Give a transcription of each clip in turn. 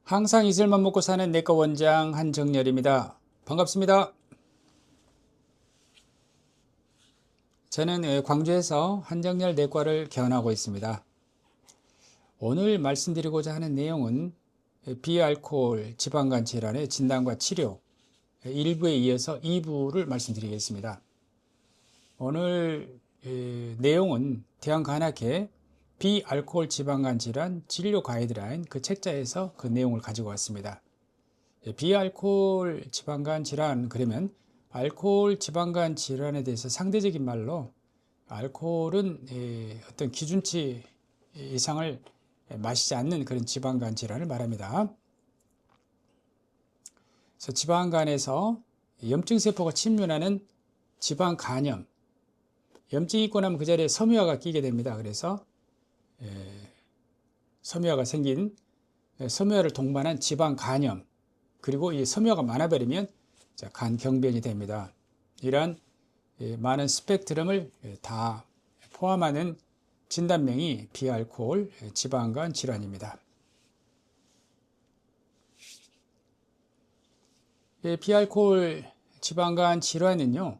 항상 이슬만 먹고 사는 내과 원장 한정열입니다. 반갑습니다. 저는 광주에서 한정열 내과를 개원하고 있습니다. 오늘 말씀드리고자 하는 내용은 비알코올 지방간 질환의 진단과 치료 1부에 이어서 2부를 말씀드리겠습니다. 오늘 내용은 대한간학회 비알코올 지방간 질환 진료 가이드라인 그 책자에서 그 내용을 가지고 왔습니다. 비알코올 지방간 질환, 그러면 알코올 지방간 질환에 대해서 상대적인 말로 알코올은 어떤 기준치 이상을 마시지 않는 그런 지방간 질환을 말합니다. 그래서 지방간에서 염증세포가 침륜하는 지방간염, 염증이 있고 나면 그 자리에 섬유화가 끼게 됩니다. 그래서 섬유화가 생긴 섬유화를 동반한 지방간염, 그리고 이 섬유화가 많아버리면 간경변이 됩니다. 이러한 많은 스펙트럼을 다 포함하는 진단명이 비알코올 지방간 질환입니다. 비알코올 지방간 질환은요,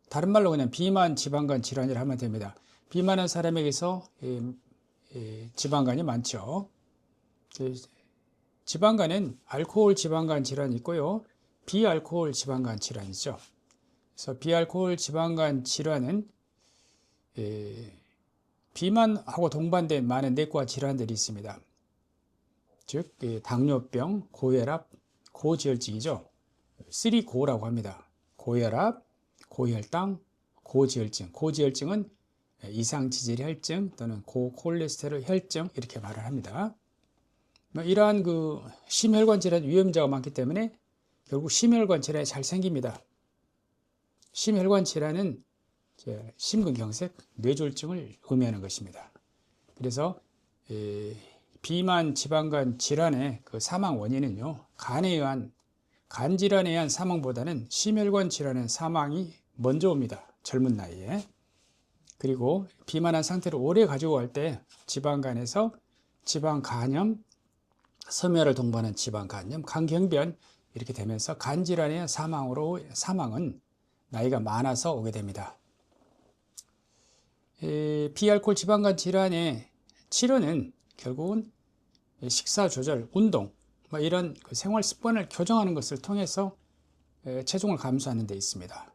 다른 말로 그냥 비만 지방간 질환이라 하면 됩니다. 비만한 사람에게서 지방간이 많죠. 지방간은 알코올 지방간 질환이 있고요, 비알코올 지방간 질환이죠. 그래서 비알코올 지방간 질환은 비만하고 동반된 많은 내과 질환들이 있습니다. 즉 당뇨병, 고혈압, 고지혈증이죠. 3고라고 합니다. 고혈압, 고혈당, 고지혈증. 고지혈증은 이상지질 혈증 또는 고콜레스테롤 혈증 이렇게 말을 합니다. 이러한 심혈관 질환 위험자가 많기 때문에 결국 심혈관 질환이 잘 생깁니다. 심혈관 질환은 심근경색, 뇌졸중을 의미하는 것입니다. 그래서 비만 지방간 질환의 그 사망 원인은요, 간 질환에 의한 사망보다는 심혈관 질환의 사망이 먼저 옵니다. 젊은 나이에. 그리고 비만한 상태를 오래 가지고 갈 때 지방간에서 지방간염, 섬유화를 동반한 지방간염, 간경변 이렇게 되면서 간 질환에 의한 사망은 나이가 많아서 오게 됩니다. 비알코올 지방간 질환의 치료는 결국은 식사 조절, 운동, 이런 생활 습관을 교정하는 것을 통해서 체중을 감소하는 데 있습니다.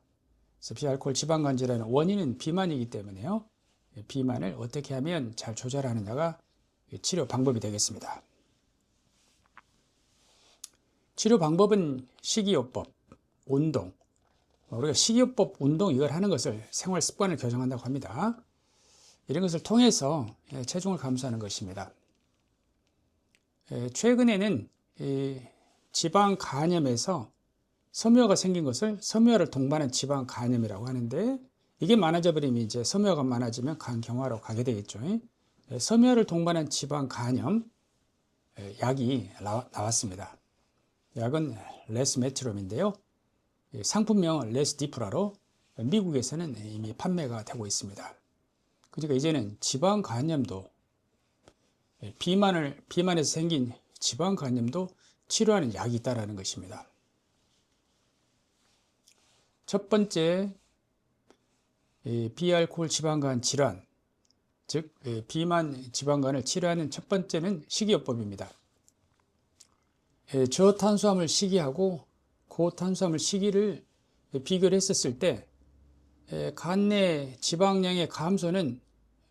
그래서 비알코올 지방간 질환의 원인은 비만이기 때문에요, 비만을 어떻게 하면 잘 조절하느냐가 치료 방법이 되겠습니다. 치료 방법은 식이요법, 운동, 우리가 식이요법, 운동 이걸 하는 것을 생활 습관을 교정한다고 합니다. 이런 것을 통해서 체중을 감소하는 것입니다. 최근에는 지방간염에서 섬유화가 생긴 것을 섬유화를 동반한 지방간염이라고 하는데, 이게 많아져 버리면 이제 섬유화가 많아지면 간경화로 가게 되겠죠. 섬유화를 동반한 지방간염 약이 나왔습니다. 약은 레스메트롬인데요, 상품명은 레스디프라로 미국에서는 이미 판매가 되고 있습니다. 그러니까 이제는 지방간염도, 비만에서 생긴 지방간염도 치료하는 약이 있다는 것입니다. 첫 번째, 비알코올 지방간 질환, 즉 비만 지방간을 치료하는 첫 번째는 식이요법입니다. 저탄수화물 식이하고 고탄수화물 식이를 비교를 했었을 때 간 내 지방량의 감소는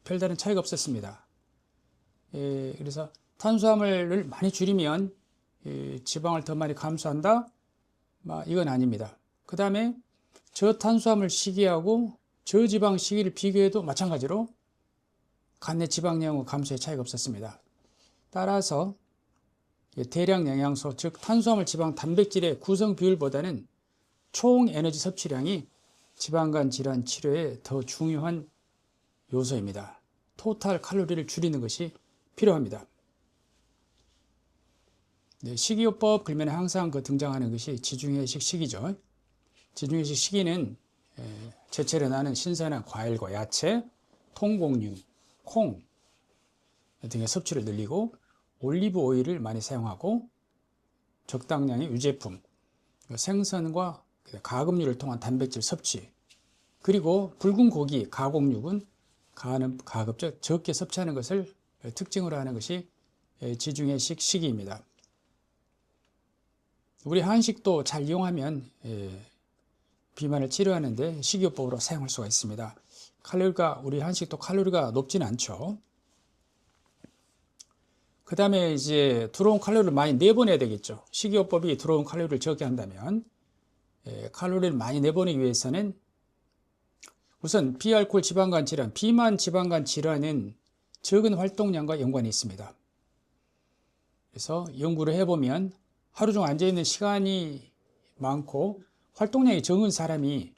별다른 차이가 없었습니다. 그래서 탄수화물을 많이 줄이면 지방을 더 많이 감소한다? 이건 아닙니다. 그 다음에 저탄수화물 식이하고 저지방 식이를 비교해도 마찬가지로 간 내 지방량의 감소에 차이가 없었습니다. 따라서 대량 영양소, 즉 탄수화물, 지방, 단백질의 구성 비율보다는 총 에너지 섭취량이 지방간 질환 치료에 더 중요한 요소입니다. 토탈 칼로리를 줄이는 것이 필요합니다. 식이요법 그러면 항상 등장하는 것이 지중해식 식이죠. 지중해식 식이는 제철에 나는 신선한 과일과 야채, 통곡류, 콩 등의 섭취를 늘리고, 올리브 오일을 많이 사용하고 적당량의 유제품, 생선과 가금류를 통한 단백질 섭취, 그리고 붉은 고기, 가공육은 가급적 적게 섭취하는 것을 특징으로 하는 것이 지중해식 식이입니다. 우리 한식도 잘 이용하면 비만을 치료하는데 식이요법으로 사용할 수가 있습니다. 우리 한식도 칼로리가 높지는 않죠. 그 다음에 이제 들어온 칼로리를 많이 내보내야 되겠죠. 식이요법이 들어온 칼로리를 적게 한다면 칼로리를 많이 내보내기 위해서는 우선 비알코올 지방간 질환, 비만 지방간 질환은 적은 활동량과 연관이 있습니다. 그래서 연구를 해보면 하루 종일 앉아있는 시간이 많고 활동량이 적은 사람이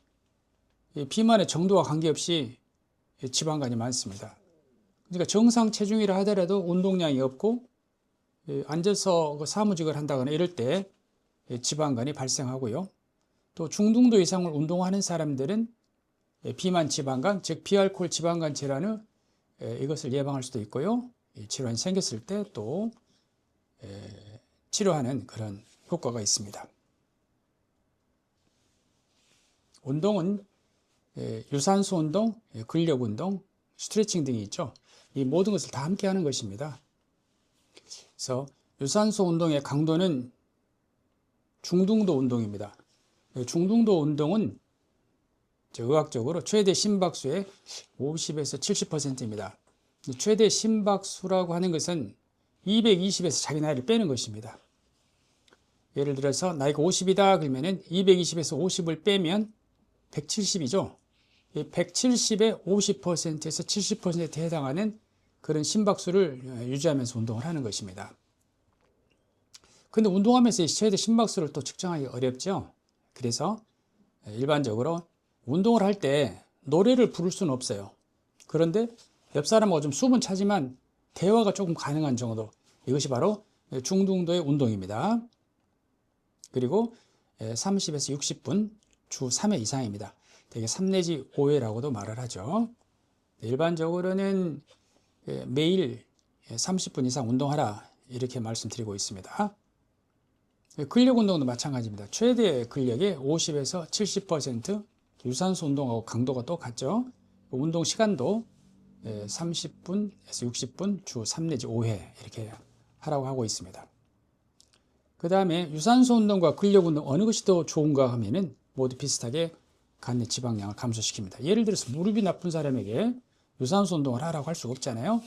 비만의 정도와 관계없이 지방간이 많습니다. 그러니까 정상 체중이라 하더라도 운동량이 없고 앉아서 사무직을 한다거나 이럴 때 지방간이 발생하고요. 또 중등도 이상을 운동하는 사람들은 비만 지방간, 즉 비알코올 지방간 질환을 이것을 예방할 수도 있고요. 질환이 생겼을 때 또 치료하는 그런 효과가 있습니다. 운동은 유산소 운동, 근력 운동, 스트레칭 등이 있죠. 이 모든 것을 다 함께 하는 것입니다. 그래서 유산소 운동의 강도는 중등도 운동입니다. 중등도 운동은 의학적으로 최대 심박수의 50에서 70%입니다. 최대 심박수라고 하는 것은 220에서 자기 나이를 빼는 것입니다. 예를 들어서 나이가 50이다 그러면은 220에서 50을 빼면 170이죠. 170의 50%에서 70%에 해당하는 그런 심박수를 유지하면서 운동을 하는 것입니다. 근데 운동하면서 최대 심박수를 또 측정하기 어렵죠. 그래서 일반적으로 운동을 할 때 노래를 부를 수는 없어요. 그런데 옆 사람하고 좀 수분 차지만 대화가 조금 가능한 정도, 이것이 바로 중등도의 운동입니다. 그리고 30에서 60분 주 3회 이상입니다. 되게 3 내지 5회라고도 말을 하죠. 일반적으로는 매일 30분 이상 운동하라 이렇게 말씀드리고 있습니다. 근력 운동도 마찬가지입니다. 최대 근력의 50에서 70%, 유산소 운동하고 강도가 똑같죠. 운동 시간도 30분에서 60분 주 3 내지 5회 이렇게 하라고 하고 있습니다. 그 다음에 유산소 운동과 근력 운동 어느 것이 더 좋은가 하면은 모두 비슷하게 간 내 지방량을 감소시킵니다. 예를 들어서 무릎이 나쁜 사람에게 유산소 운동을 하라고 할 수가 없잖아요.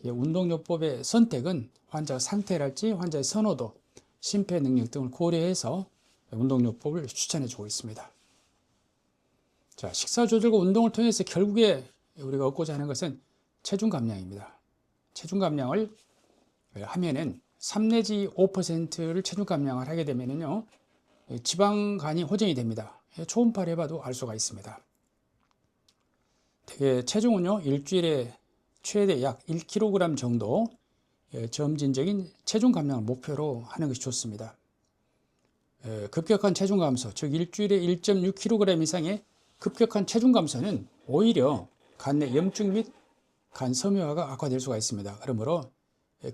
운동요법의 선택은 환자의 상태랄지 환자의 선호도, 심폐 능력 등을 고려해서 운동요법을 추천해 주고 있습니다. 자, 식사 조절과 운동을 통해서 결국에 우리가 얻고자 하는 것은 체중 감량입니다. 체중 감량을 하면은 3 내지 5%를 체중 감량을 하게 되면은요, 지방간이 호전이 됩니다. 초음파를 해봐도 알 수가 있습니다. 되게 체중은요, 일주일에 최대 약 1kg 정도 점진적인 체중 감량을 목표로 하는 것이 좋습니다. 급격한 체중 감소, 즉 일주일에 1.6kg 이상의 급격한 체중 감소는 오히려 간 내 염증 및 간 섬유화가 악화될 수가 있습니다. 그러므로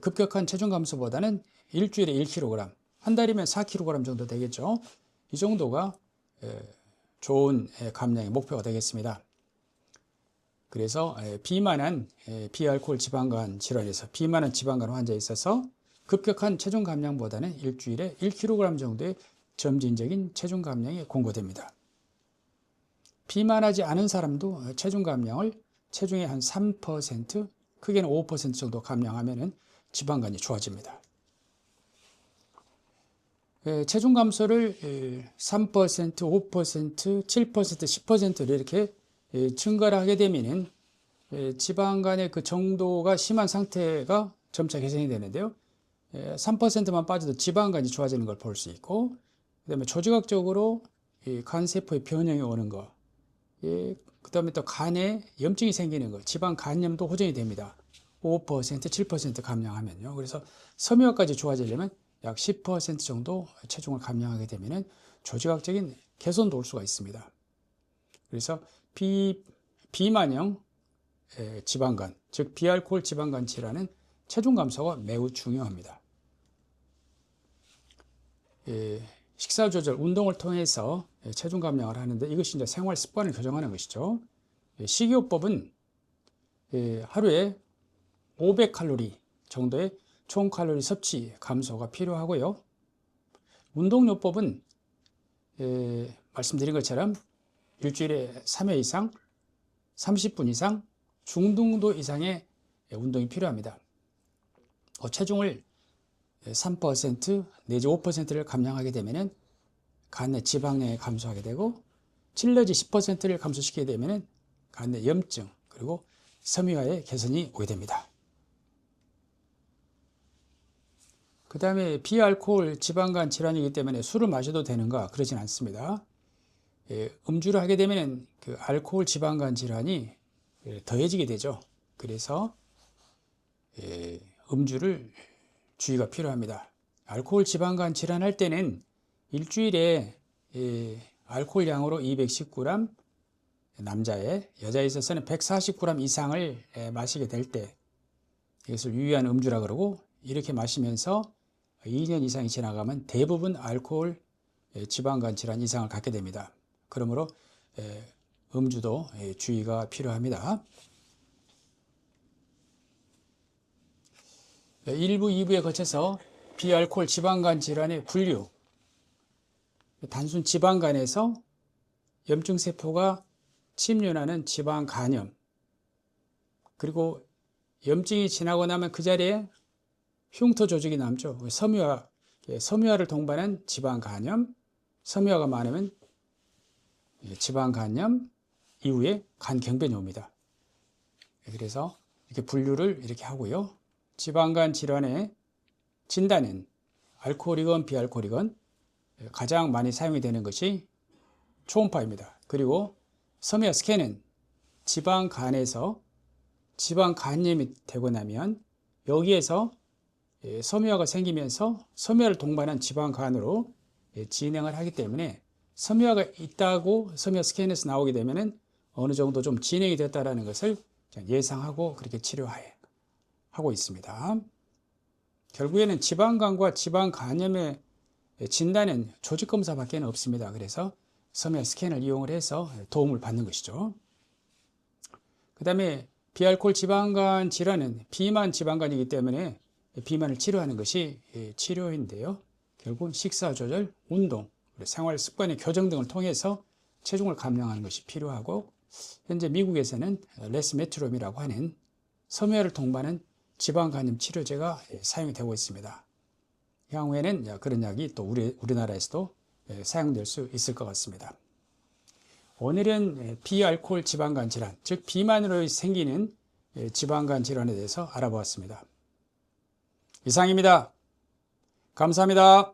급격한 체중 감소보다는 일주일에 1kg, 한 달이면 4kg 정도 되겠죠. 이 정도가 좋은 감량의 목표가 되겠습니다. 그래서 비만한 비알코올 지방간 질환에서 비만한 지방간 환자에 있어서 급격한 체중 감량보다는 일주일에 1kg 정도의 점진적인 체중 감량이 권고됩니다. 비만하지 않은 사람도 체중 감량을 체중의 한 3%, 크게는 5% 정도 감량하면 지방간이 좋아집니다. 체중 감소를 3%, 5%, 7%, 10%를 이렇게 증가를 하게 되면은 지방간의 그 정도가 심한 상태가 점차 개선이 되는데요. 3%만 빠져도 지방간이 좋아지는 걸 볼 수 있고, 그다음에 조직학적으로 간세포의 변형이 오는 거, 그다음에 또 간에 염증이 생기는 거, 지방 간염도 호전이 됩니다. 5%, 7% 감량하면요. 그래서 섬유화까지 좋아지려면 약 10% 정도 체중을 감량하게 되면은 조직학적인 개선도 올 수가 있습니다. 그래서 비만형 지방간, 즉 비알코올 지방간 질환은 체중 감소가 매우 중요합니다. 식사 조절, 운동을 통해서 체중 감량을 하는데 이것이 이제 생활 습관을 교정하는 것이죠. 식이요법은 하루에 500칼로리 정도의 총 칼로리 섭취 감소가 필요하고요. 운동요법은 말씀드린 것처럼 일주일에 3회 이상, 30분 이상, 중등도 이상의 운동이 필요합니다. 체중을 3% 내지 5%를 감량하게 되면 간 내 지방량이 감소하게 되고 7 내지 10%를 감소시키게 되면 간 내 염증 그리고 섬유화의 개선이 오게 됩니다. 그 다음에 비알코올 지방간 질환이기 때문에 술을 마셔도 되는가 그러진 않습니다. 음주를 하게 되면 그 알코올 지방간 질환이 더해지게 되죠. 그래서 음주를 주의가 필요합니다. 알코올 지방간 질환 할 때는 일주일에 알코올 양으로 219g, 남자의, 여자에 있어서는 140g 이상을 마시게 될 때 이것을 유의한 음주라 그러고 이렇게 마시면서 2년 이상이 지나가면 대부분 알코올 지방간 질환 이상을 갖게 됩니다. 그러므로 음주도 주의가 필요합니다. 1부, 2부에 거쳐서 비알코올 지방간 질환의 분류, 단순 지방간에서 염증세포가 침륜하는 지방간염, 그리고 염증이 지나고 나면 그 자리에 흉터 조직이 남죠. 섬유화를 동반한 지방간염, 섬유화가 많으면 지방간염 이후에 간경변이 옵니다. 그래서 이렇게 분류를 이렇게 하고요. 지방간 질환의 진단은 알코올이건 비알코올이건 가장 많이 사용이 되는 것이 초음파입니다. 그리고 섬유화 스캔은 지방간에서 지방간염이 되고 나면 여기에서 섬유화가 생기면서 섬유화를 동반한 지방간으로 진행을 하기 때문에 섬유화가 있다고 섬유화 스캔에서 나오게 되면 어느 정도 좀 진행이 됐다는 것을 예상하고 그렇게 치료하고 있습니다. 결국에는 지방간과 지방간염의 진단은 조직검사밖에 없습니다. 그래서 섬유화 스캔을 이용을 해서 도움을 받는 것이죠. 그 다음에 비알코올 지방간 질환은 비만 지방간이기 때문에 비만을 치료하는 것이 치료인데요. 결국은 식사 조절, 운동, 생활 습관의 교정 등을 통해서 체중을 감량하는 것이 필요하고 현재 미국에서는 레스메트롬이라고 하는 섬유화를 동반한 지방간염 치료제가 사용이 되고 있습니다. 향후에는 그런 약이 또 우리나라에서도 사용될 수 있을 것 같습니다. 오늘은 비알코올 지방간 질환, 즉 비만으로 생기는 지방간 질환에 대해서 알아보았습니다. 이상입니다. 감사합니다.